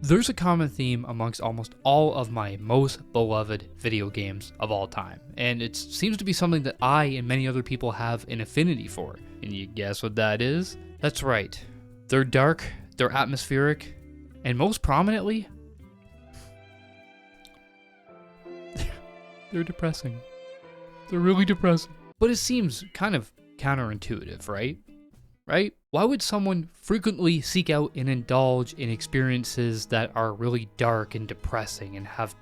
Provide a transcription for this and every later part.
There's a common theme amongst almost all of my most beloved video games of all time, and it seems to be something that I and many other people have an affinity for. And you guess what that is? That's right. They're dark, they're atmospheric, and most prominently, they're depressing. They're really depressing. But it seems kind of counterintuitive, right? Right? Why would someone frequently seek out and indulge in experiences that are really dark and depressing and have,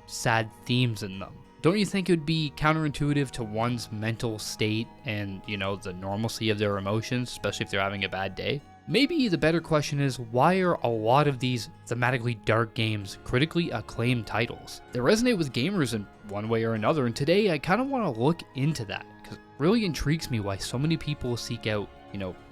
sad themes in them? Don't you think it would be counterintuitive to one's mental state and, the normalcy of their emotions, especially if they're having a bad day? Maybe the better question is, why are a lot of these thematically dark games critically acclaimed titles? They resonate with gamers in one way or another, and today I kind of want to look into that, because it really intrigues me why so many people seek out,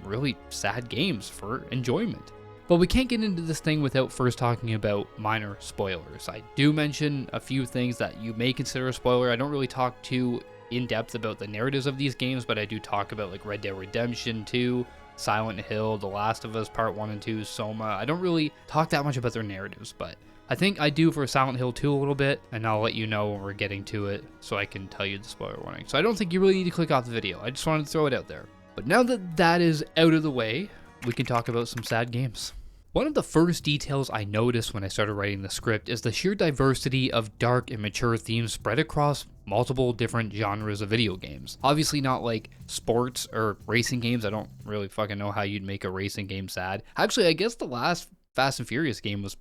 really sad games for enjoyment. But we can't get into this thing without first talking about minor spoilers. I do mention a few things that you may consider a spoiler. I don't really talk too in depth about the narratives of these games, but I do talk about like Red Dead Redemption 2, Silent Hill, The Last of Us Part 1 and 2, Soma. I don't really talk that much about their narratives, but I think I do for Silent Hill 2 a little bit, and I'll let you know when we're getting to it so I can tell you the spoiler warning. So I don't think you really need to click off the video. I just wanted to throw it out there. But now that that is out of the way, we can talk about some sad games. One of the first details I noticed when I started writing the script is the sheer diversity of dark and mature themes spread across multiple different genres of video games. Obviously not like sports or racing games. I don't really fucking know how you'd make a racing game sad. Actually, I guess the last Fast and Furious game was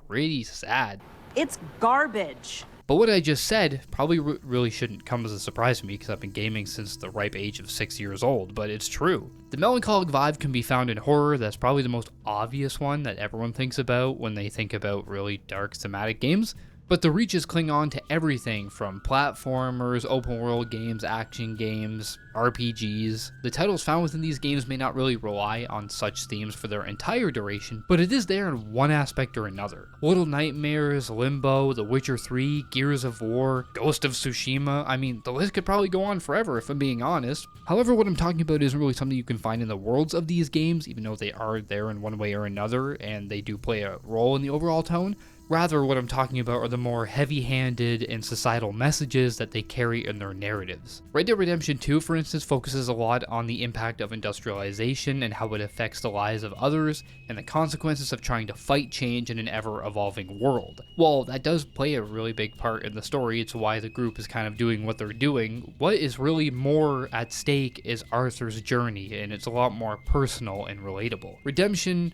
pretty sad. It's garbage. But what I just said probably really shouldn't come as a surprise to me because I've been gaming since the ripe age of 6 years old, but it's true. The melancholic vibe can be found in horror. That's probably the most obvious one that everyone thinks about when they think about really dark thematic games. But the reaches cling on to everything from platformers, open world games, action games, RPGs. The titles found within these games may not really rely on such themes for their entire duration, but it is there in one aspect or another. Little Nightmares, Limbo, The Witcher 3, Gears of War, Ghost of Tsushima. I mean, the list could probably go on forever if I'm being honest. However, what I'm talking about isn't really something you can find in the worlds of these games, even though they are there in one way or another, and they do play a role in the overall tone. Rather, what I'm talking about are the more heavy-handed and societal messages that they carry in their narratives. Red Dead Redemption 2, for instance, focuses a lot on the impact of industrialization and how it affects the lives of others and the consequences of trying to fight change in an ever-evolving world. While that does play a really big part in the story, it's why the group is kind of doing what they're doing. What is really more at stake is Arthur's journey, and it's a lot more personal and relatable. Redemption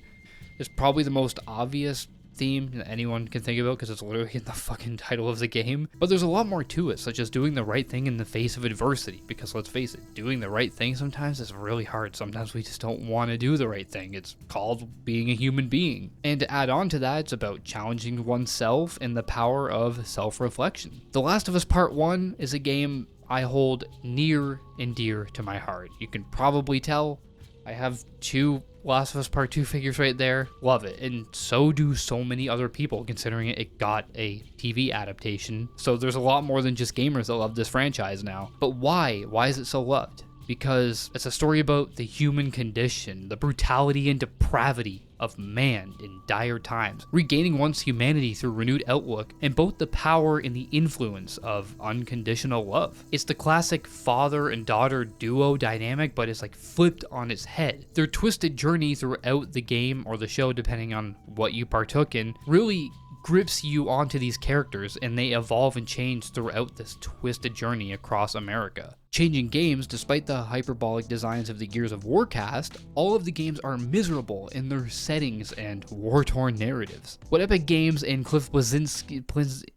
is probably the most obvious theme that anyone can think about because it's literally in the fucking title of the game, but there's a lot more to it, such as doing the right thing in the face of adversity, because let's face it, doing the right thing sometimes is really hard. Sometimes we just don't want to do the right thing. It's called being a human being. And to add on to that, it's about challenging oneself and the power of self-reflection. The Last of Us Part 1 is a game I hold near and dear to my heart. You can probably tell I have 2 Last of Us Part 2 figures right there. Love it. And so do so many other people, considering it got a TV adaptation. So there's a lot more than just gamers that love this franchise now. But why? Why is it so loved? Because it's a story about the human condition, the brutality and depravity of man in dire times, regaining one's humanity through renewed outlook, and both the power and the influence of unconditional love. It's the classic father and daughter duo dynamic, but it's like flipped on its head. Their twisted journey throughout the game or the show, depending on what you partook in, really grips you onto these characters, and they evolve and change throughout this twisted journey across America. Changing games, despite the hyperbolic designs of the Gears of War cast, all of the games are miserable in their settings and war-torn narratives. What Epic Games and Cliff Bleszinski,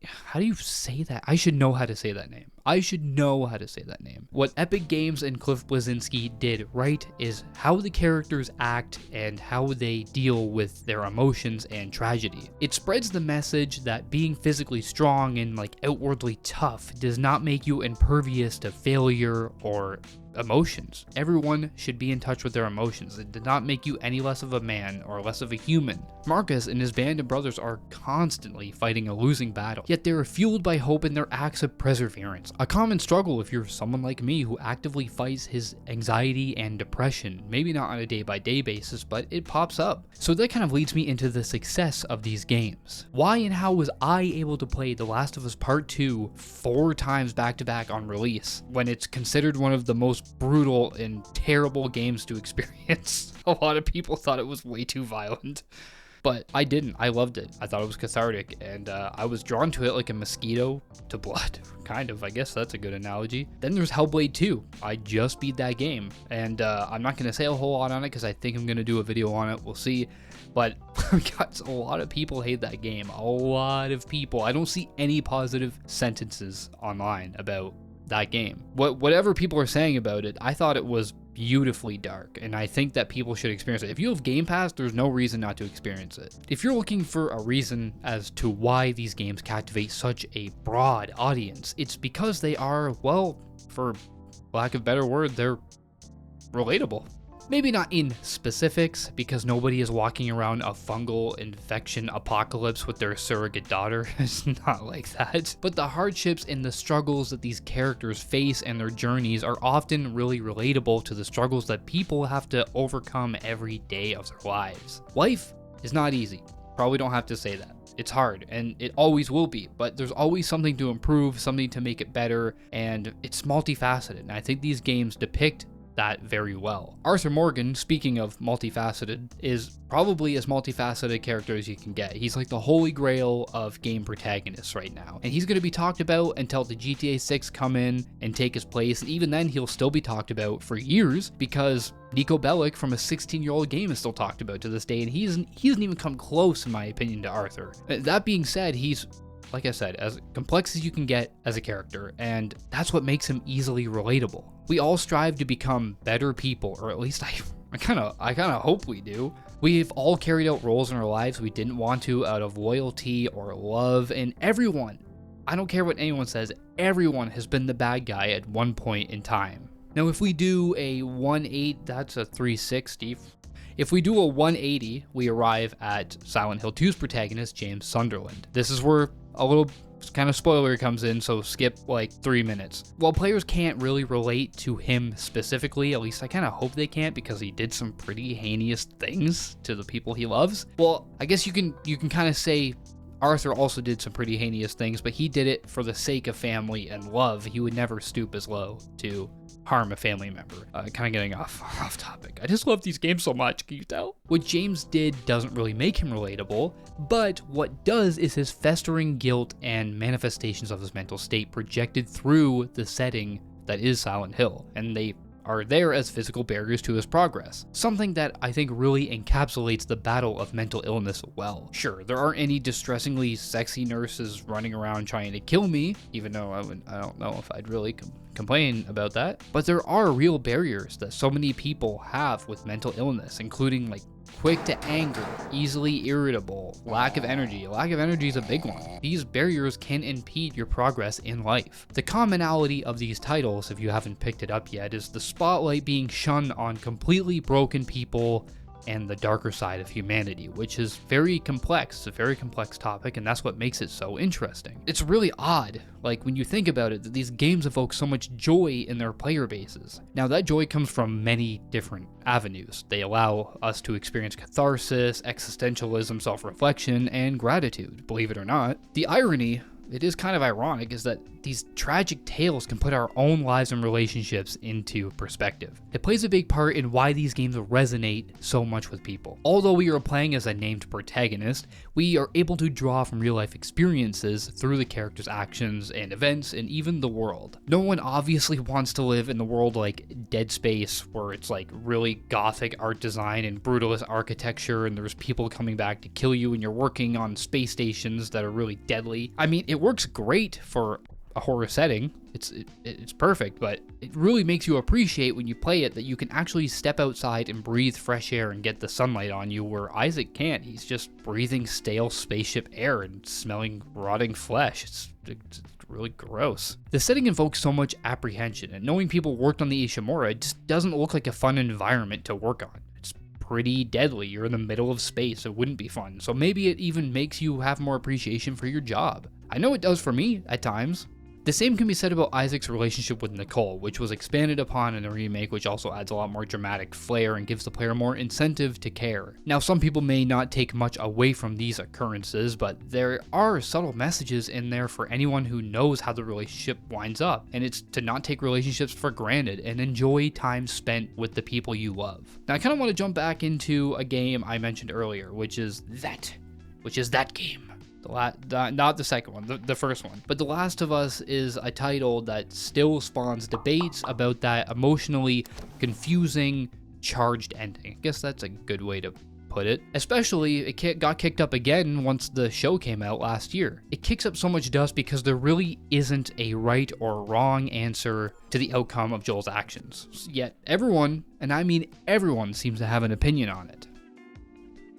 how do you say that? I should know how to say that name. What Epic Games and Cliff Bleszinski did right is how the characters act and how they deal with their emotions and tragedy. It spreads the message that being physically strong and outwardly tough does not make you impervious to failure or emotions. Everyone should be in touch with their emotions. It did not make you any less of a man or less of a human. Marcus and his band of brothers are constantly fighting a losing battle, yet they are fueled by hope in their acts of perseverance. A common struggle if you're someone like me who actively fights his anxiety and depression, maybe not on a day-by-day basis, but it pops up. So that kind of leads me into the success of these games. Why and how was I able to play The Last of Us Part 2 4 times back-to-back on release, when it's considered one of the most brutal and terrible games to experience? A lot of people thought it was way too violent, but I didn't. I loved it. I thought it was cathartic, and I was drawn to it like a mosquito to blood. Kind of, I guess that's a good analogy. Then there's Hellblade 2. I just beat that game, and I'm not going to say a whole lot on it because I think I'm going to do a video on it. We'll see. But guys, a lot of people hate that game. A lot of people. I don't see any positive sentences online about that game. Whatever people are saying about it, I thought it was beautifully dark, and I think that people should experience it. If you have Game Pass, there's no reason not to experience it. If you're looking for a reason as to why these games captivate such a broad audience, it's because they are, well, for lack of a better word, they're relatable. Maybe not in specifics, because nobody is walking around a fungal infection apocalypse with their surrogate daughter. It's not like that. But the hardships and the struggles that these characters face and their journeys are often really relatable to the struggles that people have to overcome every day of their lives. Life is not easy. Probably don't have to say that. It's hard, and it always will be, but there's always something to improve, something to make it better, and it's multifaceted. And I think these games depict that very well. Arthur Morgan, speaking of multifaceted, is probably as multifaceted a character as you can get. He's like the holy grail of game protagonists right now, and he's going to be talked about until the GTA 6 come in and take his place, and even then he'll still be talked about for years, because Nico Bellic from a 16-year-old game is still talked about to this day, and he hasn't even come close, in my opinion, to Arthur. That being said, he's, like I said, as complex as you can get as a character, and that's what makes him easily relatable. We all strive to become better people, or at least I kind of hope we do. We've all carried out roles in our lives we didn't want to out of loyalty or love, and everyone, I don't care what anyone says, everyone has been the bad guy at one point in time. Now, if we do a 180, that's a 360. If we do a 180, we arrive at Silent Hill 2's protagonist, James Sunderland. This is where a little kind of spoiler comes in, so skip like 3 minutes. While players can't really relate to him specifically, at least I kind of hope they can't, because he did some pretty heinous things to the people he loves. Well, I guess you can kind of say Arthur also did some pretty heinous things, but he did it for the sake of family and love. He would never stoop as low to harm a family member. Kind of getting off topic. I just love these games so much, can you tell? What James did doesn't really make him relatable, but what does is his festering guilt and manifestations of his mental state projected through the setting that is Silent Hill, and they are there as physical barriers to his progress. Something that I think really encapsulates the battle of mental illness well. Sure, there aren't any distressingly sexy nurses running around trying to kill me, even though I don't know if I'd really complain about that, but there are real barriers that so many people have with mental illness, including like quick to anger, easily irritable, lack of energy. Lack of energy is a big one. These barriers can impede your progress in life. The commonality of these titles, if you haven't picked it up yet, is the spotlight being shunned on completely broken people and the darker side of humanity, which is very complex. It's a very complex topic, and that's what makes it so interesting. It's really odd, like when you think about it, that these games evoke so much joy in their player bases. Now, that joy comes from many different avenues. They allow us to experience catharsis, existentialism, self-reflection, and gratitude, believe it or not. The irony, it is kind of ironic, is that these tragic tales can put our own lives and relationships into perspective. It plays a big part in why these games resonate so much with people. Although we are playing as a named protagonist, we are able to draw from real life experiences through the character's actions and events and even the world. No one obviously wants to live in the world like Dead Space, where it's like really gothic art design and brutalist architecture, and there's people coming back to kill you, and you're working on space stations that are really deadly. I mean, it works great for a horror setting. It's perfect, but it really makes you appreciate when you play it that you can actually step outside and breathe fresh air and get the sunlight on you, where Isaac can't. He's just breathing stale spaceship air and smelling rotting flesh. It's really gross. The setting invokes so much apprehension, and knowing people worked on the Ishimura just doesn't look like a fun environment to work on. It's pretty deadly. You're in the middle of space. It wouldn't be fun. So maybe it even makes you have more appreciation for your job. I know it does for me at times. The same can be said about Isaac's relationship with Nicole, which was expanded upon in the remake, which also adds a lot more dramatic flair and gives the player more incentive to care. Now, some people may not take much away from these occurrences, but there are subtle messages in there for anyone who knows how the relationship winds up, and it's to not take relationships for granted and enjoy time spent with the people you love. Now, I kind of want to jump back into a game I mentioned earlier, which is that game. Not the second one, the first one. But The Last of Us is a title that still spawns debates about that emotionally confusing, charged ending. I guess that's a good way to put it. Especially, it got kicked up again once the show came out last year. It kicks up so much dust because there really isn't a right or wrong answer to the outcome of Joel's actions. Yet everyone, and I mean everyone, seems to have an opinion on it.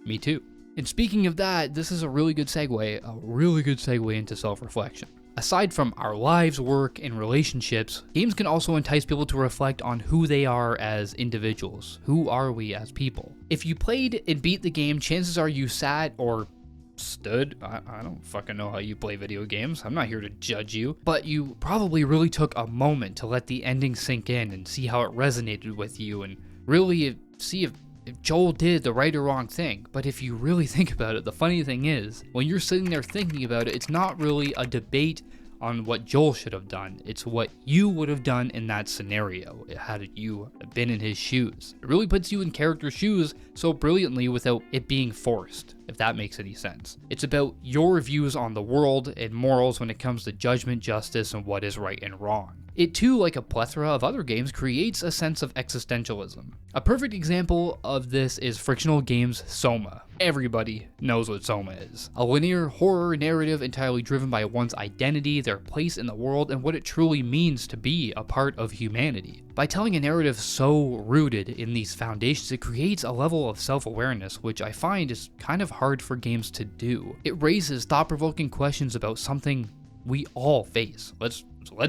Me too. And speaking of that, this is a really good segue into self-reflection. Aside from our lives, work, and relationships, games can also entice people to reflect on who they are as individuals. Who are we as people? If you played and beat the game, chances are you sat or stood. I don't fucking know how you play video games. I'm not here to judge you. But you probably really took a moment to let the ending sink in and see how it resonated with you and really see if Joel did the right or wrong thing. But if you really think about it, the funny thing is, when you're sitting there thinking about it, it's not really a debate on what Joel should have done. It's what you would have done in that scenario, had you been in his shoes. It really puts you in character's shoes so brilliantly without it being forced, if that makes any sense. It's about your views on the world and morals when it comes to judgment, justice, and what is right and wrong. It too, like a plethora of other games, creates a sense of existentialism. A perfect example of this is Frictional Games' Soma. Everybody knows what Soma is. A linear horror narrative entirely driven by one's identity, their place in the world, and what it truly means to be a part of humanity. By telling a narrative so rooted in these foundations, it creates a level of self-awareness, which I find is kind of hard for games to do. It raises thought-provoking questions about something we all face. Let's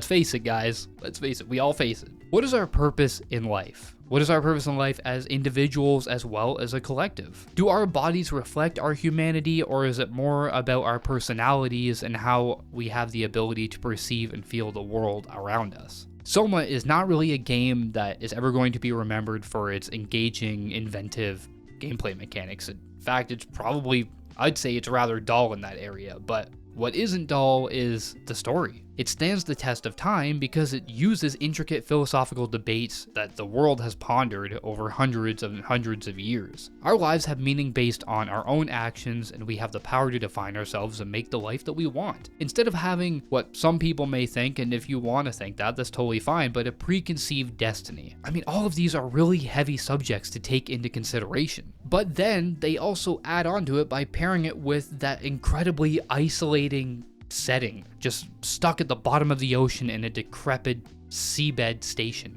face it, guys. Let's face it. We all face it. What is our purpose in life? What is our purpose in life as individuals as well as a collective? Do our bodies reflect our humanity, or is it more about our personalities and how we have the ability to perceive and feel the world around us? Soma is not really a game that is ever going to be remembered for its engaging, inventive gameplay mechanics. In fact, I'd say it's rather dull in that area, but what isn't dull is the story. It stands the test of time because it uses intricate philosophical debates that the world has pondered over hundreds and hundreds of years. Our lives have meaning based on our own actions, and we have the power to define ourselves and make the life that we want. Instead of having what some people may think, and if you want to think that, that's totally fine, but a preconceived destiny. I mean, all of these are really heavy subjects to take into consideration. But then they also add on to it by pairing it with that incredibly isolating setting, just stuck at the bottom of the ocean in a decrepit seabed station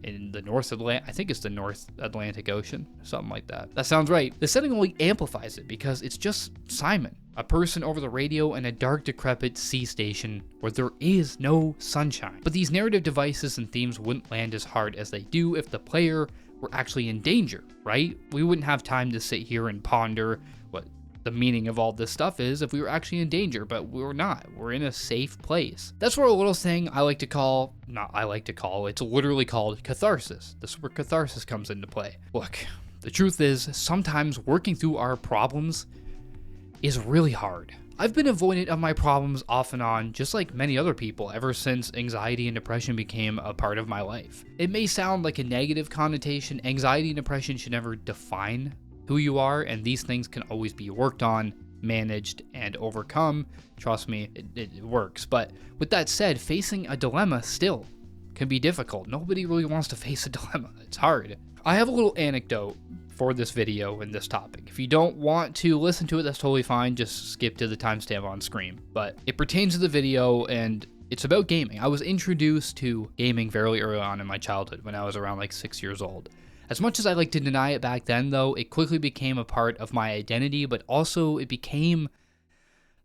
in the North Atlantic. I think it's the North Atlantic Ocean, something like that. That sounds right. The setting only amplifies it because it's just Simon, a person over the radio in a dark, decrepit sea station where there is no sunshine. But these narrative devices and themes wouldn't land as hard as they do if the player were actually in danger, right? We wouldn't have time to sit here and ponder what the meaning of all this stuff is if we were actually in danger, but we're not. We're in a safe place. That's where a little thing it's literally called catharsis. This is where catharsis comes into play. Look, the truth is, sometimes working through our problems is really hard. I've been avoidant of my problems off and on, just like many other people, ever since anxiety and depression became a part of my life. It may sound like a negative connotation. Anxiety and depression should never define who you are, and these things can always be worked on, managed, and overcome. Trust me, it works. But with that said, facing a dilemma still can be difficult. Nobody really wants to face a dilemma. It's hard. I have a little anecdote for this video and this topic. If you don't want to listen to it, that's totally fine. Just skip to the timestamp on screen. But it pertains to the video, and it's about gaming. I was introduced to gaming very early on in my childhood when I was around like 6 years old. As much as I like to deny it back then, though, it quickly became a part of my identity, but also it became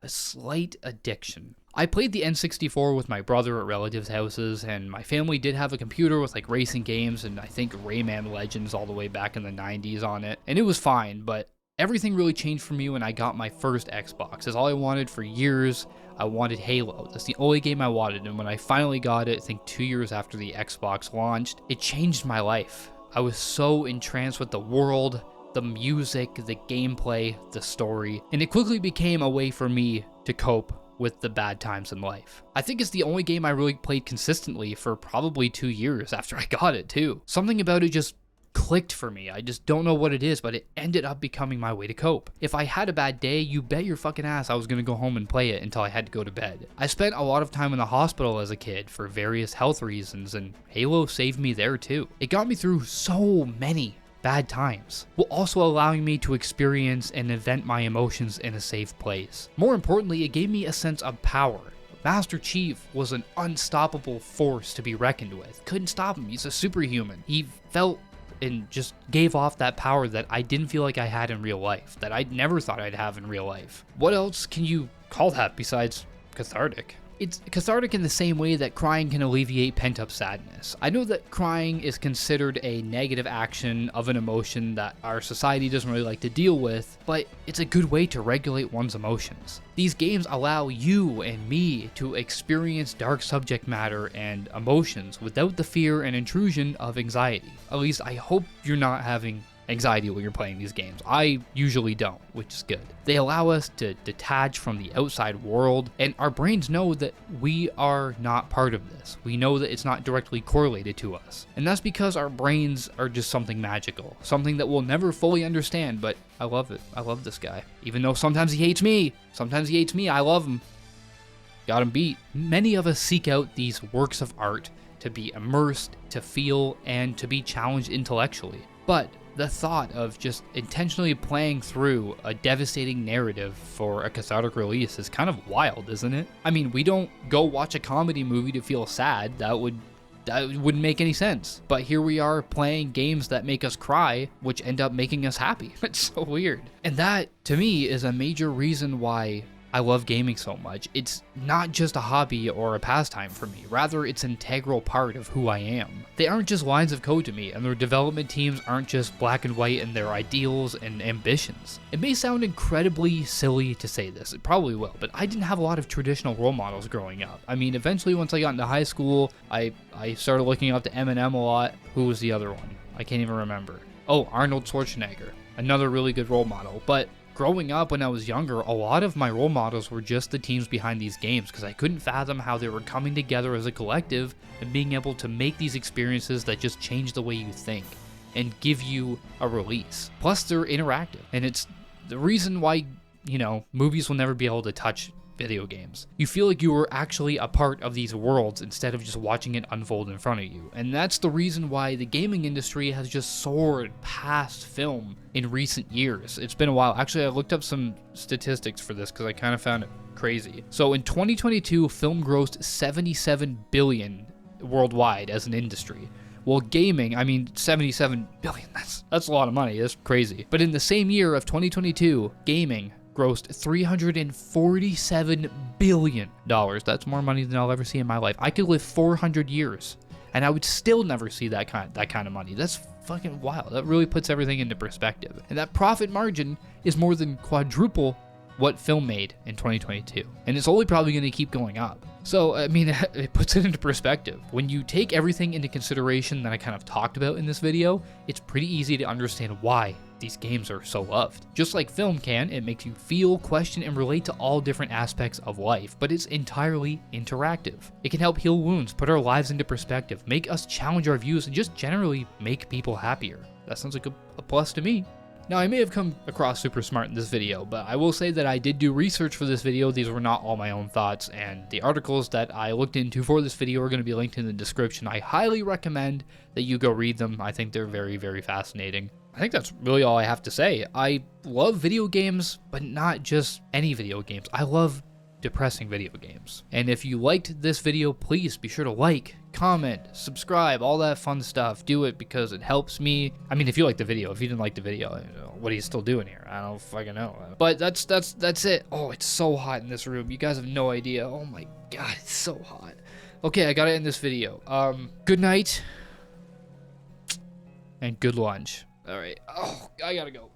a slight addiction. I played the N64 with my brother at relatives' houses, and my family did have a computer with like racing games and I think Rayman Legends all the way back in the 90s on it, and it was fine, but everything really changed for me when I got my first Xbox. That's all I wanted for years. I wanted Halo. That's the only game I wanted, and when I finally got it, I think 2 years after the Xbox launched, it changed my life. I was so entranced with the world, the music, the gameplay, the story, and it quickly became a way for me to cope with the bad times in life. I think it's the only game I really played consistently for probably 2 years after I got it too. Something about it just clicked for me. I just don't know what it is, but it ended up becoming my way to cope. If I had a bad day, you bet your fucking ass I was gonna go home and play it until I had to go to bed. I spent a lot of time in the hospital as a kid for various health reasons, and Halo saved me there too. It got me through so many bad times, while also allowing me to experience and vent my emotions in a safe place. More importantly, it gave me a sense of power. Master Chief was an unstoppable force to be reckoned with. Couldn't stop him, he's a superhuman. He felt and just gave off that power that I didn't feel like I had in real life, that I never thought I'd have in real life. What else can you call that besides cathartic? It's cathartic in the same way that crying can alleviate pent-up sadness. I know that crying is considered a negative action of an emotion that our society doesn't really like to deal with, but it's a good way to regulate one's emotions. These games allow you and me to experience dark subject matter and emotions without the fear and intrusion of anxiety. At least I hope you're not having anxiety when you're playing these games. I usually don't, which is good. They allow us to detach from the outside world, and our brains know that we are not part of this. We know that it's not directly correlated to us. And that's because our brains are just something magical, something that we'll never fully understand, but I love it. I love this guy. Even though sometimes he hates me. Sometimes he hates me, I love him. Got him beat. Many of us seek out these works of art to be immersed, to feel, and to be challenged intellectually. But the thought of just intentionally playing through a devastating narrative for a cathartic release is kind of wild, isn't it? I mean, we don't go watch a comedy movie to feel sad. That wouldn't make any sense. But here we are playing games that make us cry, which end up making us happy. It's so weird. And that, to me, is a major reason why I love gaming so much. It's not just a hobby or a pastime for me, rather it's an integral part of who I am. They aren't just lines of code to me, and their development teams aren't just black and white in their ideals and ambitions. It may sound incredibly silly to say this, it probably will, but I didn't have a lot of traditional role models growing up. I mean, eventually once I got into high school, I started looking up to Eminem a lot. Who was the other one? I can't even remember. Oh, Arnold Schwarzenegger, another really good role model, but growing up when I was younger, a lot of my role models were just the teams behind these games because I couldn't fathom how they were coming together as a collective and being able to make these experiences that just change the way you think and give you a release. Plus, they're interactive, and it's the reason why, movies will never be able to touch video games. You feel like you were actually a part of these worlds instead of just watching it unfold in front of you. And that's the reason why the gaming industry has just soared past film in recent years. It's been a while. Actually, I looked up some statistics for this because I kind of found it crazy. So in 2022, film grossed $77 billion worldwide as an industry. Well, gaming, 77 billion, that's a lot of money. That's crazy. But in the same year of 2022, gaming grossed $347 billion. That's more money than I'll ever see in my life. I could live 400 years and I would still never see that kind of money. That's fucking wild. That really puts everything into perspective. And that profit margin is more than quadruple what film made in 2022. And it's only probably going to keep going up. So, it puts it into perspective. When you take everything into consideration that I kind of talked about in this video, it's pretty easy to understand why these games are so loved. Just like film can, it makes you feel, question, and relate to all different aspects of life, but it's entirely interactive. It can help heal wounds, put our lives into perspective, make us challenge our views, and just generally make people happier. That sounds like a plus to me. Now, I may have come across super smart in this video, but I will say that I did do research for this video. These were not all my own thoughts, and the articles that I looked into for this video are going to be linked in the description. I highly recommend that you go read them. I think they're very, very fascinating. I think that's really all I have to say. I love video games, but not just any video games. I love depressing video games. And if you liked this video, please be sure to like, comment, subscribe, all that fun stuff. Do it because it helps me. I mean, if you like the video, if you didn't like the video, what are you still doing here? I don't fucking know. But that's it. Oh, it's so hot in this room. You guys have no idea. Oh my god, it's so hot. Okay, I gotta end this video. Good night and good lunch. All right. Oh, I gotta go.